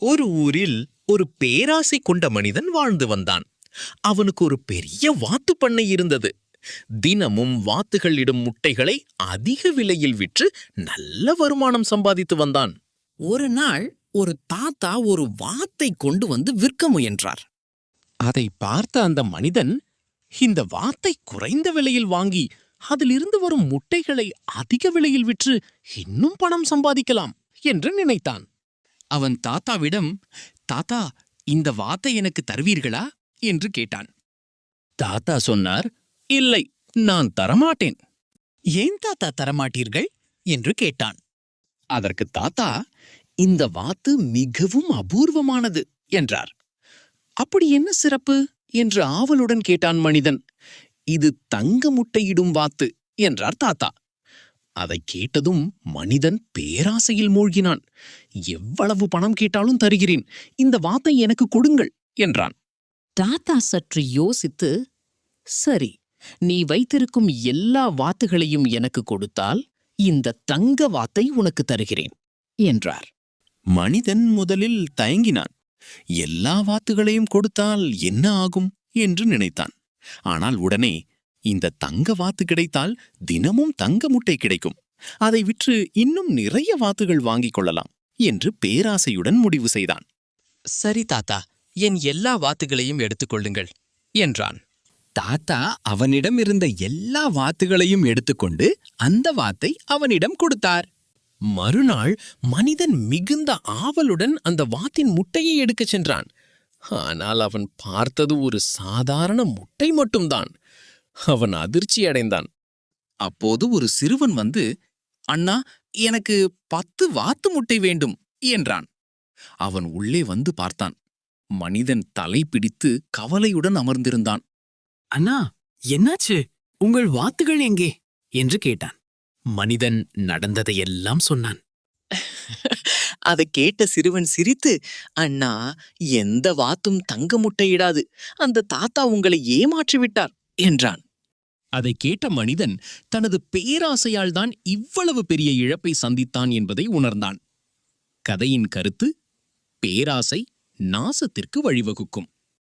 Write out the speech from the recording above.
ஒரு ஊரில் ஒரு பேராசை கொண்ட மனிதன் வாழ்ந்து வந்தான். அவனுக்கு ஒரு பெரிய வாத்து பண்ணை இருந்தது. தினமும் வாத்துகள் இடும் முட்டைகளை அதிக விலையில் விற்று நல்ல வருமானம் சம்பாதித்து வந்தான். ஒரு நாள் ஒரு தாத்தா ஒரு வாத்தை கொண்டு வந்து விற்க முயன்றார். அதை பார்த்த அந்த மனிதன், இந்த வாத்தை குறைந்த விலையில் வாங்கி அதிலிருந்து வரும் முட்டைகளை அதிக விலையில் விற்று இன்னும் பணம் சம்பாதிக்கலாம் என்று நினைத்தான். அவன் தாத்தாவிடம், தாத்தா, இந்த வாத்தை எனக்கு தருவீர்களா என்று கேட்டான். தாத்தா சொன்னார், இல்லை, நான் தரமாட்டேன். ஏன் தாத்தா தரமாட்டீர்கள் என்று கேட்டான். அதற்கு தாத்தா, இந்த வாத்து மிகவும் அபூர்வமானது என்றார். அப்படி என்ன சிறப்பு என்று ஆவலுடன் கேட்டான் மனிதன். இது தங்க முட்டையிடும் வாத்து என்றார் தாத்தா. அதை கேட்டதும் மனிதன் பேராசையில் மூழ்கினான். எவ்வளவு பணம் கேட்டாலும் தருகிறேன், இந்த வாத்தை எனக்கு கொடுங்கள் என்றான். தாத்தா சற்று யோசித்து, சரி, நீ வைத்திருக்கும் எல்லா வாத்துகளையும் எனக்கு கொடுத்தால் இந்த தங்க வாத்தை உனக்கு தருகிறேன் என்றார். மனிதன் முதலில் தயங்கினான். எல்லா வாத்துகளையும் கொடுத்தால் என்ன ஆகும் என்று நினைத்தான். ஆனால் உடனே, இந்த தங்க வாத்து கிடைத்தால் தினமும் தங்க முட்டை கிடைக்கும், அதை விற்று இன்னும் நிறைய வாத்துகள் வாங்கிக் கொள்ளலாம் என்று பேராசையுடன் முடிவு செய்தான். சரி தாத்தா, என் எல்லா வாத்துகளையும் எடுத்துக்கொள்ளுங்கள் என்றான். தாத்தா அவனிடம் இருந்த எல்லா வாத்துகளையும் எடுத்துக்கொண்டு அந்த வாத்தை அவனிடம் கொடுத்தார். மறுநாள் மனிதன் மிகுந்த ஆவலுடன் அந்த வாத்தின் முட்டையை எடுக்கச் சென்றான். ஆனால் அவன் பார்த்தது ஒரு சாதாரண முட்டை மட்டும்தான். அவன் அதிர்ச்சி அடைந்தான். அப்போது ஒரு சிறுவன் வந்து, அண்ணா, எனக்கு 10 வாத்து முட்டை வேண்டும் என்றான். அவன் உள்ளே வந்து பார்த்தான். மனிதன் தலை பிடித்து கவலையுடன் அமர்ந்திருந்தான். அண்ணா, என்னாச்சு? உங்கள் வாத்துகள் எங்கே என்று கேட்டான். மனிதன் நடந்ததையெல்லாம் சொன்னான். அதை கேட்ட சிறுவன் சிரித்து, அண்ணா, எந்த வாத்தும் தங்க முட்டையிடாது, அந்த தாத்தா உங்களை ஏமாற்றிவிட்டார் என்றான். அதை கேட்ட மனிதன் தனது பேராசையால் தான் இவ்வளவு பெரிய இழப்பை சந்தித்தான் என்பதை உணர்ந்தான். கதையின் கருத்து: பேராசை நாசத்திற்கு வழிவகுக்கும்.